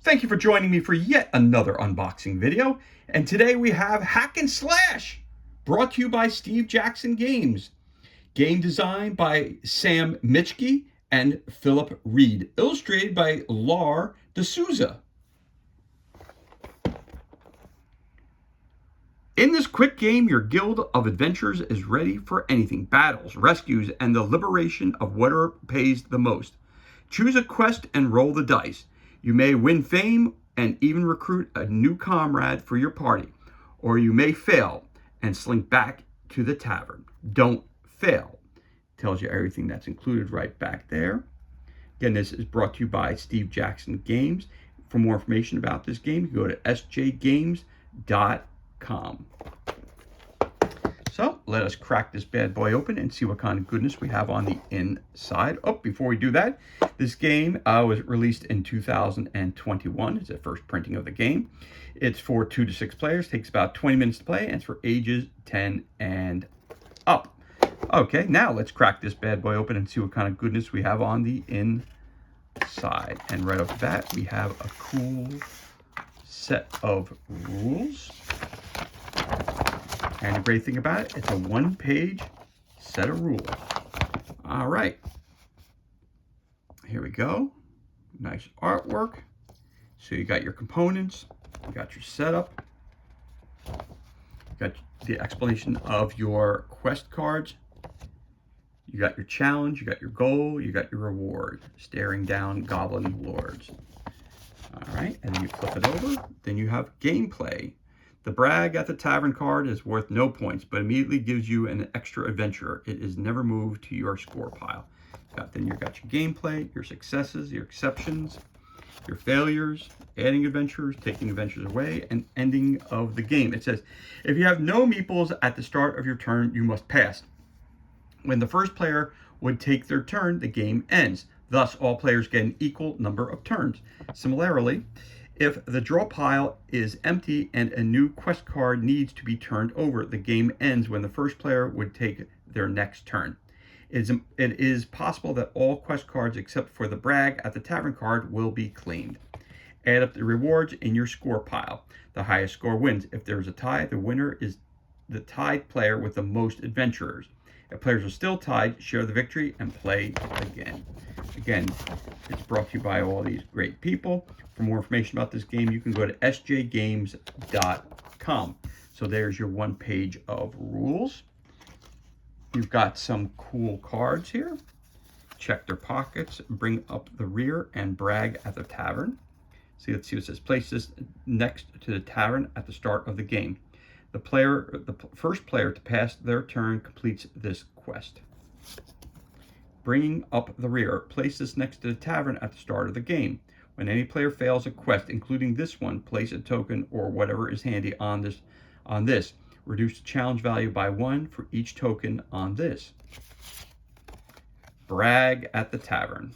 Thank you for joining me for yet another unboxing video. And today we have Hack and Slash, brought to you by Steve Jackson Games. Game design by Sam Mitchke and Philip Reed. Illustrated by Lar D'Souza. In this quick game, your guild of adventurers is ready for anything. Battles, rescues, and the liberation of whatever pays the most. Choose a quest and roll the dice. You may win fame and even recruit a new comrade for your party. Or you may fail and slink back to the tavern. Don't fail. Tells you everything that's included right back there. Again, this is brought to you by Steve Jackson Games. For more information about this game, you can go to sjgames.com. So let us crack this bad boy open and see what kind of goodness we have on the inside. Oh, before we do that, this game was released in 2021. It's the first printing of the game. It's for 2 to 6 players, takes about 20 minutes to play, and it's for ages 10 and up. Okay, now let's crack this bad boy open and see what kind of goodness we have on the inside. And right off the bat, we have a cool set of rules. And the great thing about it, it's a one-page set of rules. All right. Here we go. Nice artwork. So you got your components, you got your setup, you got the explanation of your quest cards, you got your challenge, you got your goal, you got your reward. Staring down goblin lords. All right, and then you flip it over. Then you have gameplay. The brag at the tavern card is worth no points, but immediately gives you an extra adventure. It is never moved to your score pile. Then you've got your gameplay, your successes, your exceptions, your failures, adding adventures, taking adventures away, and ending of the game. It says, if you have no meeples at the start of your turn, you must pass. When the first player would take their turn, the game ends. Thus, all players get an equal number of turns. Similarly, if the draw pile is empty and a new quest card needs to be turned over, the game ends when the first player would take their next turn. It is possible that all quest cards except for the brag at the tavern card will be claimed. Add up the rewards in your score pile. The highest score wins. If there is a tie, the winner is the tied player with the most adventurers. If players are still tied, share the victory and play again. Again, it's brought to you by all these great people. For more information about this game, you can go to sjgames.com. So there's your one page of rules. You've got some cool cards here. Check their pockets, bring up the rear, and brag at the tavern. See, let's see what it says. Place this next to the tavern at the start of the game. The first player to pass their turn completes this quest. Bringing up the rear. Place this next to the tavern at the start of the game. When any player fails a quest, including this one, place a token or whatever is handy on this. Reduce the challenge value by 1 for each token on this. Brag at the tavern.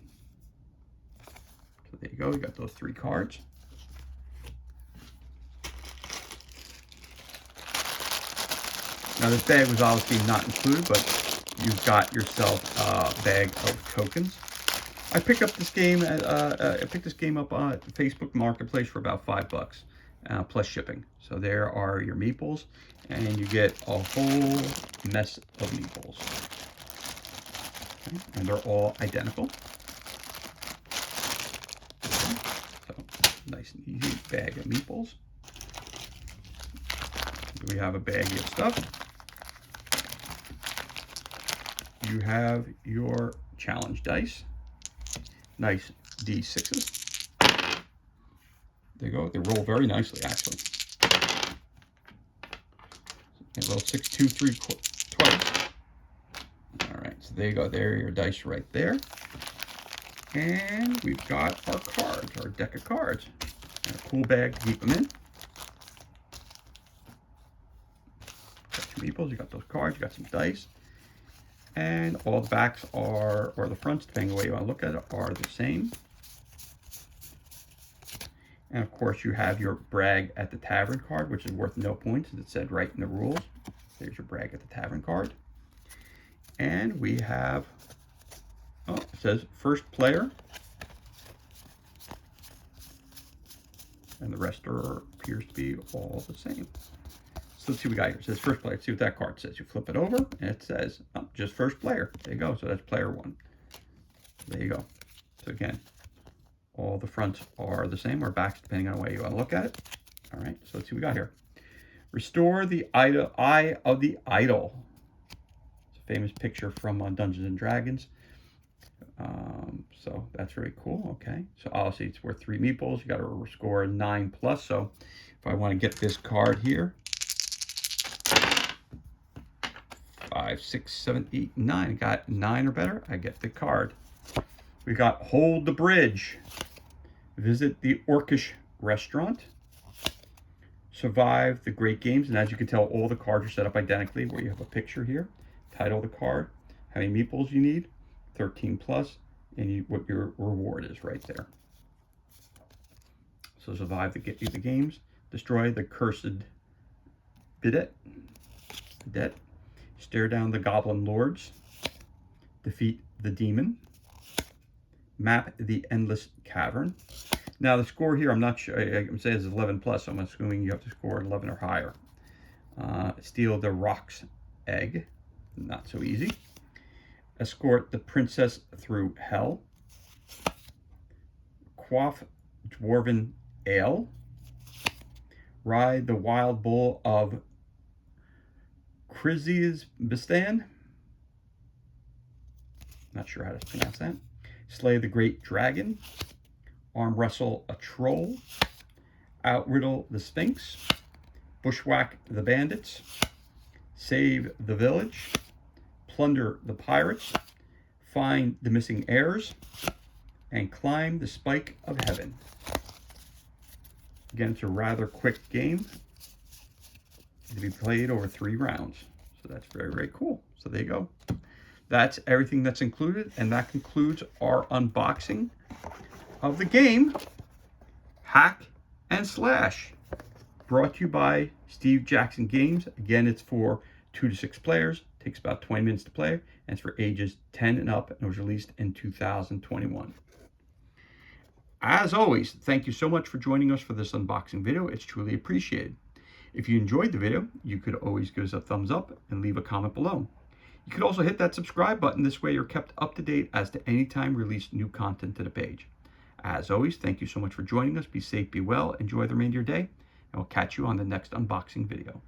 So there you go. You got those 3 cards. Now this bag was obviously not included, but you've got yourself a bag of tokens. I picked up this game. I picked this game up on Facebook Marketplace for about $5 plus shipping. So there are your meeples, and you get a whole mess of meeples. Okay. And they're all identical. Okay. So nice and easy bag of meeples. We have a baggie of stuff. You have your challenge dice. Nice D6s. There you go. They roll very nicely, actually. They roll 6, 2, 3 twice. All right, so there you go. There are your dice right there. And we've got our cards, our deck of cards. And a cool bag to keep them in. Got your meeples, you got those cards, you got some dice. And all the backs are, or the fronts, depending on the way you want to look at it, are the same. And of course you have your brag at the tavern card, which is worth no points, as it said right in the rules. There's your brag at the tavern card. And we have, it says first player and the rest appears to be all the same. So let's see what we got here. It says first player. Let's see what that card says. You flip it over, and it says just first player. There you go. So that's player 1. There you go. So again, all the fronts are the same, or backs, depending on the way you want to look at it. All right, so let's see what we got here. Restore the Eye of the Idol. It's a famous picture from Dungeons and Dragons. So that's very cool. Okay, so obviously it's worth 3 meeples. You got to score 9+. So if I want to get this card here, 5, 6, 7, 8, 9. Got 9 or better, I get the card. We got Hold the Bridge. Visit the Orcish Restaurant. Survive the Great Games. And as you can tell, all the cards are set up identically, where you have a picture here, title of the card, how many meeples you need, 13+, and what your reward is right there. So survive the games. Destroy the cursed bidet. Stare down the goblin lords. Defeat the demon. Map the endless cavern. Now the score here, I'm not sure, I'm saying it's 11+, so I'm assuming you have to score 11 or higher. Steal the Roc's egg, not so easy. Escort the princess through hell. Quaff dwarven ale. Ride the wild bull of Kyrgyzstan. Not sure how to pronounce that. Slay the great dragon. Arm wrestle a troll. Outriddle the Sphinx. Bushwhack the bandits. Save the village. Plunder the pirates. Find the missing heirs. And climb the spike of heaven. Again, it's a rather quick game to be played over 3 rounds. So that's very, very cool. So there you go. That's everything that's included, and that concludes our unboxing of the game Hack and Slash, brought to you by Steve Jackson Games. Again, it's for 2 to 6 players. It takes about 20 minutes to play, and it's for ages 10 and up, and it was released in 2021. As always, thank you so much for joining us for this unboxing video. It's truly appreciated. If you enjoyed the video, you could always give us a thumbs up and leave a comment below. You could also hit that subscribe button. This way you're kept up to date as to any time we release new content to the page. As always, thank you so much for joining us. Be safe, be well, enjoy the remainder of your day, and we'll catch you on the next unboxing video.